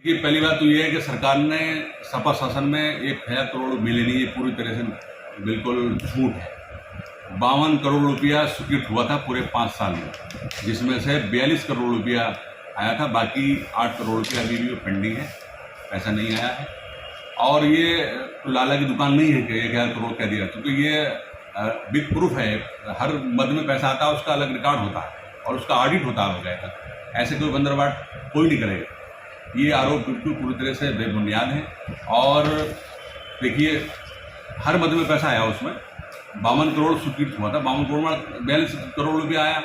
ये पहली बात तो ये है कि सरकार ने सपा शासन में 1,000 करोड़ मिले नहीं, ये पूरी तरह से बिल्कुल झूठ है। 52 करोड़ रुपया स्वीकृत हुआ था पूरे 5 साल में, जिसमें से 42 करोड़ रुपया आया था, बाकी 8 करोड़ रुपया अभी भी पेंडिंग है, पैसा नहीं आया है। और ये लाला की दुकान नहीं है कि 1,000 करोड़ कह दिया, क्योंकि ये बिग प्रूफ है। हर मद में पैसा आता है, उसका अलग रिकॉर्ड होता है और उसका ऑडिट होता है वगैरह। ऐसे कोई बंदरबाट कोई नहीं करेगा। ये आरोप बिल्कुल पूरी तरह से बेबुनियाद है। और देखिए, हर मद में पैसा आया, उसमें 52 करोड़ स्वीकृत हुआ था, 52 करोड़ में 42 करोड़ रुपया आया।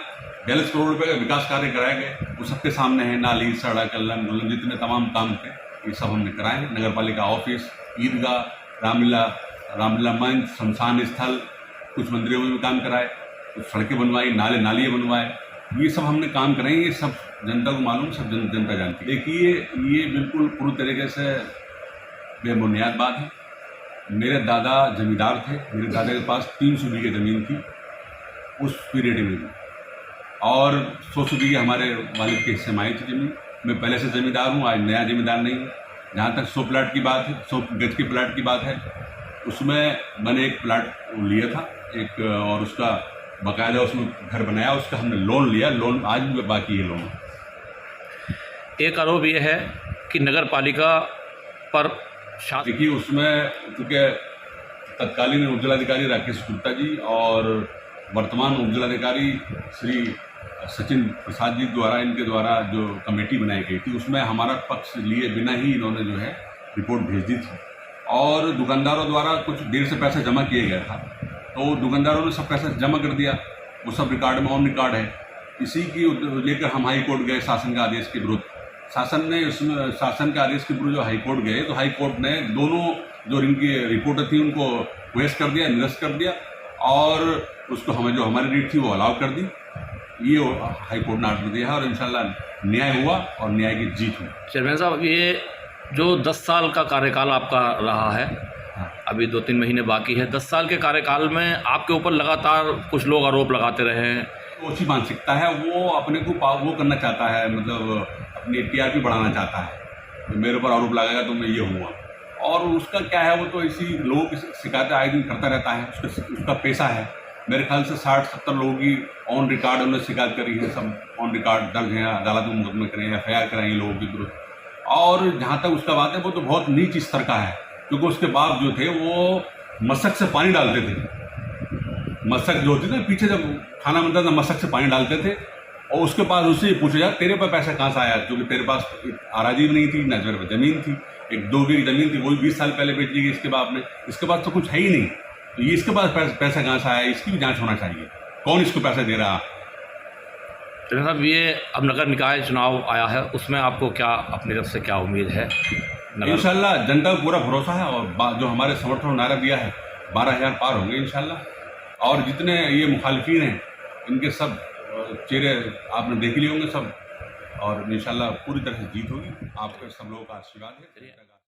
42 करोड़ रुपये का विकास कार्य कराए गए, वो सबके सामने है। नाली, सड़क, कल्लन, जितने तमाम काम थे ये सब हमने कराए हैं। नगर पालिका ऑफिस, ईदगाह, रामलीला मंच, शमशान स्थल, कुछ मंदिरों में भी काम कराए, कुछ सड़कें बनवाई, नालियाँ बनवाए, ये सब हमने काम कराए। ये सब जनता को मालूम, सब जनता जानती है। देखिए, ये बिल्कुल पूरी तरीके से बेबुनियाद बात है। मेरे दादा जमींदार थे, मेरे दादा के पास 300 बीघे ज़मीन थी उस पीरियड में भी, और 100 बीघे हमारे वालिद के हिस्से में आई थी ज़मीन। मैं पहले से ज़मींदार हूँ, आज नया ज़मींदार नहीं हूँ। जहाँ तक 100 प्लाट की बात है, 100 गज के प्लाट की बात है, उसमें मैंने एक प्लाट लिया था एक, और उसका बाकायदा उसमें घर बनाया, उसका हमने लोन लिया। लोन आज भी बाकी है लोन। एक आरोप ये है कि नगर पालिका पर देखिए, उसमें चूँकि तत्कालीन उपजिलाधिकारी राकेश गुप्ता जी और वर्तमान उपजिलाधिकारी श्री सचिन प्रसाद जी द्वारा, इनके द्वारा जो कमेटी बनाई गई थी, उसमें हमारा पक्ष लिए बिना ही इन्होंने जो है रिपोर्ट भेज दी थी। और दुकानदारों द्वारा कुछ देर से पैसा जमा किया गया था, तो दुकानदारों ने सब पैसा जमा कर दिया, वो सब रिकॉर्ड में ऑन रिकॉर्ड है। इसी की लेकर हम हाई कोर्ट गए शासन का आदेश के विरुद्ध। शासन ने उसमें शासन के आदेश के विरुद्ध जो हाई कोर्ट गए, तो हाई कोर्ट ने दोनों जो इनकी रिपोर्टर थी उनको वेस्ट कर दिया, निरस्त कर दिया, और उसको हमें जो हमारी रीट थी वो अलाउ कर दी। ये हाई कोर्ट ने आर्डर दिया है, और इंशाल्लाह न्याय हुआ और न्याय की जीत हुई। चेयरमैन साहब, ये जो 10 साल का कार्यकाल आपका रहा है, अभी 2-3 महीने बाकी है, 10 साल के कार्यकाल में आपके ऊपर लगातार कुछ लोग आरोप लगाते रहे हैं। ओछी मानसिकता है, वो अपने को वो करना चाहता है, मतलब अपनी टीआरपी बढ़ाना चाहता है। तो मेरे ऊपर आरोप लगाएगा तो मैं ये हुआ, और उसका क्या है, वो तो इसी लोगों की शिकायतें आए दिन करता रहता है, उसका पैसा है। मेरे ख्याल से 60-70 लोगों की ऑन रिकॉर्ड उन्होंने शिकायत करी है, सब ऑन रिकॉर्ड दर्ज हैं, अदालत में मुकदमे करें, FIR कराएंगे लोगों के विरुद्ध। और जहाँ तक उसका बात है, वो तो बहुत नीच स्तर का है, क्योंकि उसके बाप जो थे वो मशक से पानी डालते थे। मशक जो होती थी, पीछे जब खाना बनता था मशक से पानी डालते थे, और उसके पास उससे पूछा जाए तेरे पर पैसा कहाँ से आया, क्योंकि तेरे पास आराजी भी नहीं थी, ना तेरे पर ज़मीन थी। 1-2 बीघी ज़मीन थी, वो भी 20 साल पहले बेच दी गई इसके बाप ने। इसके पास तो कुछ है ही नहीं, तो ये इसके पास पैसा कहाँ से आया, इसकी भी जाँच होना चाहिए। कौन इसको पैसा दे रहा। चेयरमैन साहब, ये अब नगर निकाय चुनाव आया है, उसमें आपको क्या अपनी तरफ से क्या उम्मीद है? इंशाल्लाह जनता को पूरा भरोसा है, और जो हमारे समर्थन नारा दिया है 12,000 पार होंगे इंशाल्लाह। और जितने ये मुखालिफिन हैं, इनके सब चेहरे आपने देख लिए होंगे सब, और इंशाल्लाह पूरी तरह से जीत होगी। आपके सब लोगों का आशीर्वाद है।